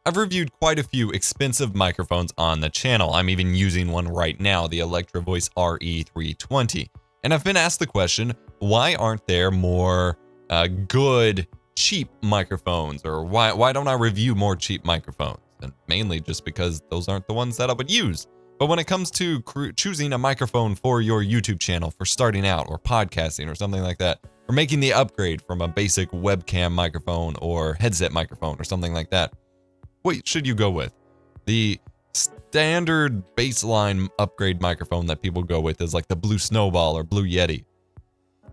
I've reviewed quite a few expensive microphones on the channel. I'm even using one right now, the Electro Voice RE320. And I've been asked the question, why aren't there more good, cheap microphones? Or why don't I review more cheap microphones? And mainly just because those aren't the ones that I would use. But when it comes to choosing a microphone for your YouTube channel for starting out or podcasting or something like that, or making the upgrade from a basic webcam microphone or headset microphone or something like that, what should you go with? The standard baseline upgrade microphone that people go with is like the Blue Snowball or Blue Yeti.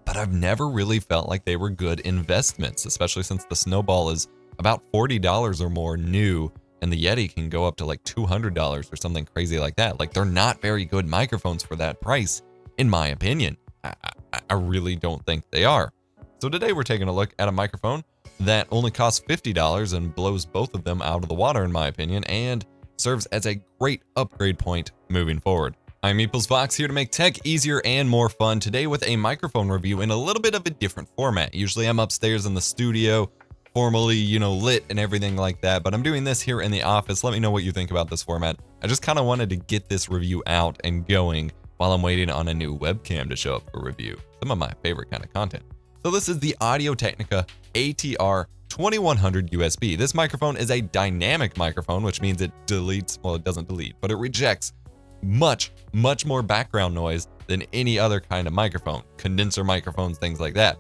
But I've never really felt like they were good investments, especially since the Snowball is about $40 or more new, and the Yeti can go up to like $200 or something crazy like that. Like, they're not very good microphones for that price, in my opinion. I really don't think they are. So today we're taking a look at a microphone that only costs $50 and blows both of them out of the water, in my opinion, and serves as a great upgrade point moving forward. I'm EposVox, here to make tech easier and more fun, today with a microphone review in a little bit of a different format. Usually I'm upstairs in the studio, formally, lit and everything like that, but I'm doing this here in the office. Let me know what you think about this format. I just kind of wanted to get this review out and going while I'm waiting on a new webcam to show up for review. Some of my favorite kind of content. So this is the Technica ATR2100-USB. This microphone is a dynamic microphone, which means it deletes, well, it doesn't delete, but it rejects much more background noise than any other kind of microphone. Condenser microphones, things like that.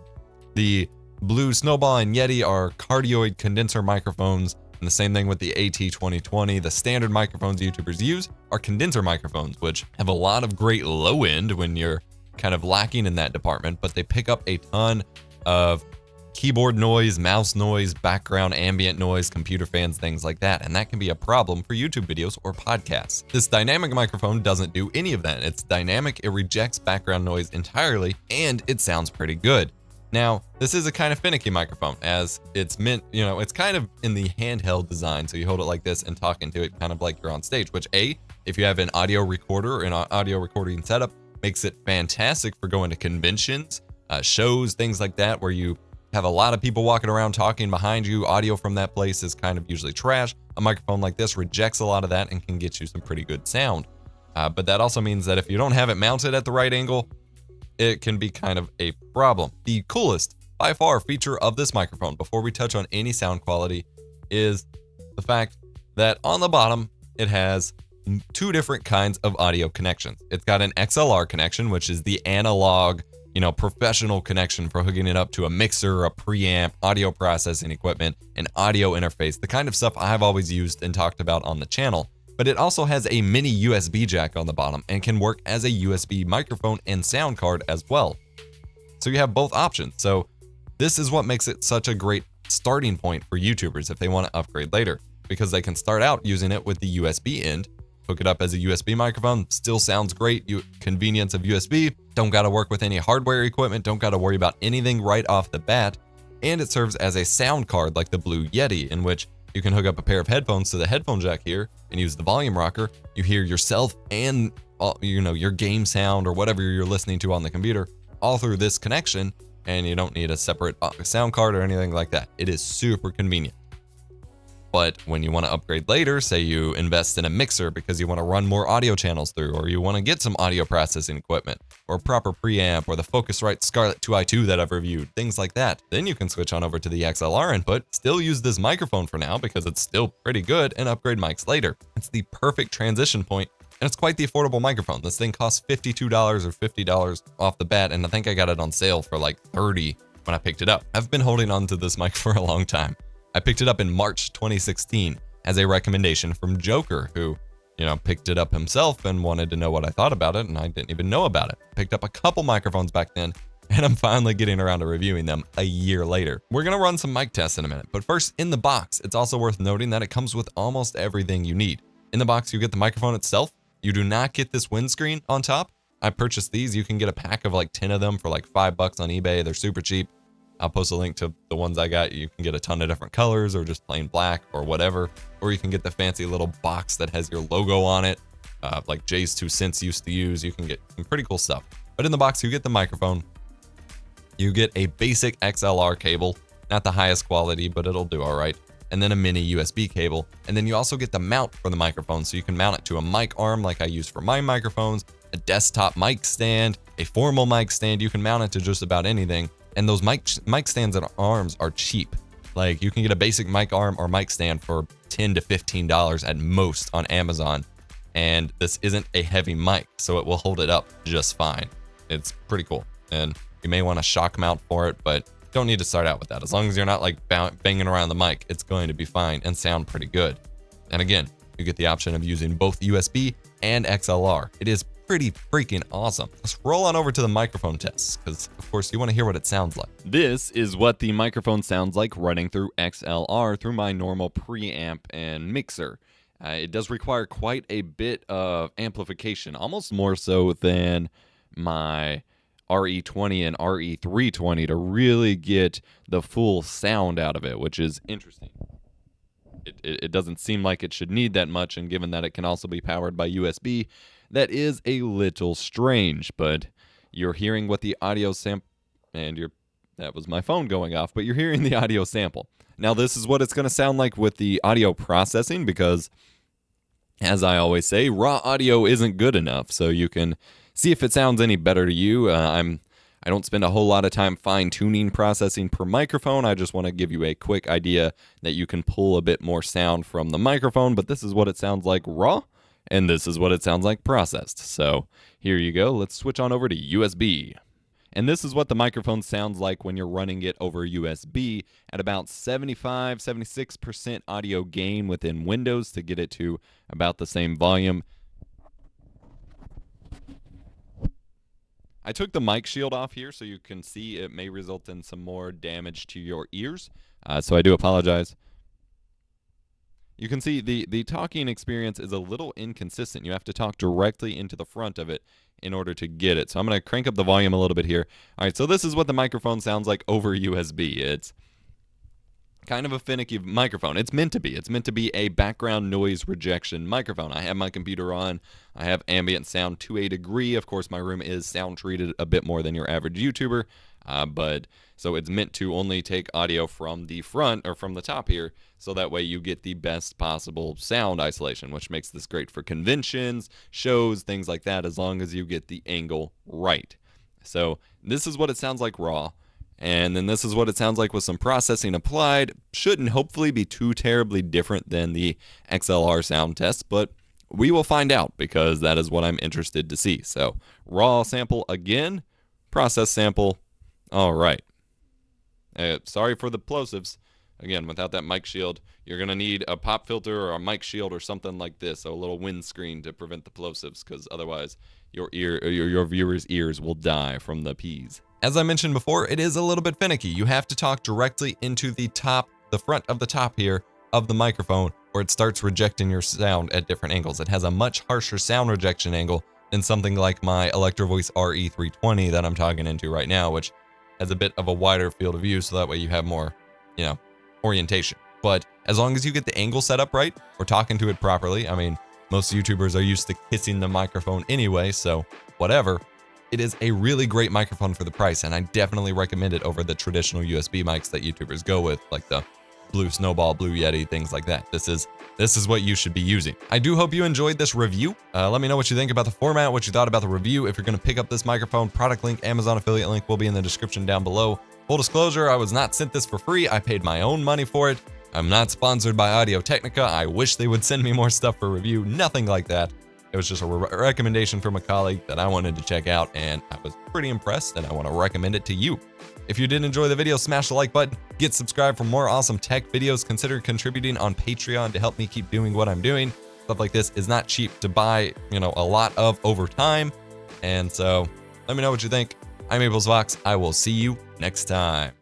The Blue Snowball and Yeti are cardioid condenser microphones, and the same thing with the AT2020. The standard microphones YouTubers use are condenser microphones, which have a lot of great low end when you're kind of lacking in that department, but they pick up a ton of keyboard noise, mouse noise, background ambient noise, computer fans, things like that, and that can be a problem for YouTube videos or podcasts. This dynamic microphone doesn't do any of that. It's dynamic, it rejects background noise entirely, and it sounds pretty good. Now, this is a kind of finicky microphone, as it's meant, it's kind of in the handheld design, so you hold it like this and talk into it kind of like you're on stage, which if you have an audio recorder or an audio recording setup, makes it fantastic for going to conventions, shows, things like that, where you have a lot of people walking around talking behind you. Audio from that place is kind of usually trash. A microphone like this rejects a lot of that and can get you some pretty good sound. But that also means that if you don't have it mounted at the right angle, it can be kind of a problem. The coolest, by far, feature of this microphone, before we touch on any sound quality, is the fact that on the bottom, it has two different kinds of audio connections. It's got an XLR connection, which is the analog, professional connection for hooking it up to a mixer, a preamp, audio processing equipment, an audio interface, the kind of stuff I've always used and talked about on the channel. But it also has a mini USB jack on the bottom and can work as a USB microphone and sound card as well. So you have both options. So this is what makes it such a great starting point for YouTubers if they want to upgrade later, because they can start out using it with the USB end, hook it up as a USB microphone, still sounds great, convenience of USB, don't got to work with any hardware equipment, don't got to worry about anything right off the bat, and it serves as a sound card like the Blue Yeti, in which you can hook up a pair of headphones to the headphone jack here and use the volume rocker. You hear yourself and your game sound or whatever you're listening to on the computer all through this connection, and you don't need a separate sound card or anything like that. It is super convenient. But when you want to upgrade later, say you invest in a mixer because you want to run more audio channels through, or you want to get some audio processing equipment, or proper preamp, or the Focusrite Scarlett 2i2 that I've reviewed, things like that, then you can switch on over to the XLR input, still use this microphone for now because it's still pretty good, and upgrade mics later. It's the perfect transition point, and it's quite the affordable microphone. This thing costs $52 or $50 off the bat, and I think I got it on sale for like $30 when I picked it up. I've been holding on to this mic for a long time. I picked it up in March 2016 as a recommendation from Joker, who, picked it up himself and wanted to know what I thought about it, and I didn't even know about it. Picked up a couple microphones back then, and I'm finally getting around to reviewing them a year later. We're gonna run some mic tests in a minute, but first, in the box, it's also worth noting that it comes with almost everything you need. In the box, you get the microphone itself. You do not get this windscreen on top. I purchased these. You can get a pack of like 10 of them for like $5 on eBay. They're super cheap. I'll post a link to the ones I got. You can get a ton of different colors or just plain black or whatever. Or you can get the fancy little box that has your logo on it, like Jay's 2 Cents used to use. You can get some pretty cool stuff. But in the box, you get the microphone. You get a basic XLR cable, not the highest quality, but it'll do all right. and then a mini USB cable. And then you also get the mount for the microphone, so you can mount it to a mic arm like I use for my microphones, a desktop mic stand, a formal mic stand. You can mount it to just about anything. And those mic stands and arms are cheap. Like, you can get a basic mic arm or mic stand for $10 to $15 at most on Amazon. And this isn't a heavy mic, so it will hold it up just fine. It's pretty cool. And you may want a shock mount for it, but don't need to start out with that. As long as you're not like banging around the mic, it's going to be fine and sound pretty good. And again, you get the option of using both USB and XLR. It is pretty freaking awesome. Let's roll on over to the microphone tests, because of course you want to hear what it sounds like. This is what the microphone sounds like running through XLR through my normal preamp and mixer. It does require quite a bit of amplification, almost more so than my RE20 and RE320 to really get the full sound out of it, which is interesting. It doesn't seem like it should need that much, and given that it can also be powered by USB, that is a little strange. But you're hearing what the audio sample, and that was my phone going off, but you're hearing the audio sample. Now this is what it's going to sound like with the audio processing, because as I always say, raw audio isn't good enough, so you can see if it sounds any better to you. I don't spend a whole lot of time fine-tuning processing per microphone. I just want to give you a quick idea that you can pull a bit more sound from the microphone, but this is what it sounds like raw, and this is what it sounds like processed. So here you go. Let's switch on over to USB. And this is what the microphone sounds like when you're running it over USB at about 75-76% audio gain within Windows to get it to about the same volume. I took the mic shield off here so you can see it may result in some more damage to your ears, so I do apologize. You can see the talking experience is a little inconsistent. You have to talk directly into the front of it in order to get it. So I'm going to crank up the volume a little bit here. All right, so this is what the microphone sounds like over USB. It's kind of a finicky microphone. It's meant to be. It's meant to be a background noise rejection microphone. I have my computer on. I have ambient sound to a degree. Of course, my room is sound treated a bit more than your average YouTuber, but so it's meant to only take audio from the front or from the top here, so that way you get the best possible sound isolation, which makes this great for conventions, shows, things like that, as long as you get the angle right. So this is what it sounds like raw. And then this is what it sounds like with some processing applied. Shouldn't hopefully be too terribly different than the XLR sound test, but we will find out, because that is what I'm interested to see. So raw sample again, process sample. All right. Sorry for the plosives. Again, without that mic shield, you're going to need a pop filter or a mic shield or something like this, so a little windscreen to prevent the plosives, because otherwise your viewers' ears will die from the peas. As I mentioned before, it is a little bit finicky. You have to talk directly into the front of the top here of the microphone, or it starts rejecting your sound at different angles. It has a much harsher sound rejection angle than something like my Electro Voice RE320 that I'm talking into right now, which has a bit of a wider field of view, so that way you have more, orientation. But as long as you get the angle set up right, or talking to it properly, I mean, most YouTubers are used to kissing the microphone anyway, so whatever. It is a really great microphone for the price, and I definitely recommend it over the traditional USB mics that YouTubers go with, like the Blue Snowball, Blue Yeti, things like that. This is what you should be using. I do hope you enjoyed this review. Let me know what you think about the format, what you thought about the review. If you're going to pick up this microphone, product link, Amazon affiliate link will be in the description down below. Full disclosure, I was not sent this for free. I paid my own money for it. I'm not sponsored by Audio Technica. I wish they would send me more stuff for review. Nothing like that. It was just a recommendation from a colleague that I wanted to check out, and I was pretty impressed, and I want to recommend it to you. If you did enjoy the video, smash the like button, get subscribed for more awesome tech videos, consider contributing on Patreon to help me keep doing what I'm doing. Stuff like this is not cheap to buy, a lot of over time, and so let me know what you think. I'm EposVox. I will see you next time.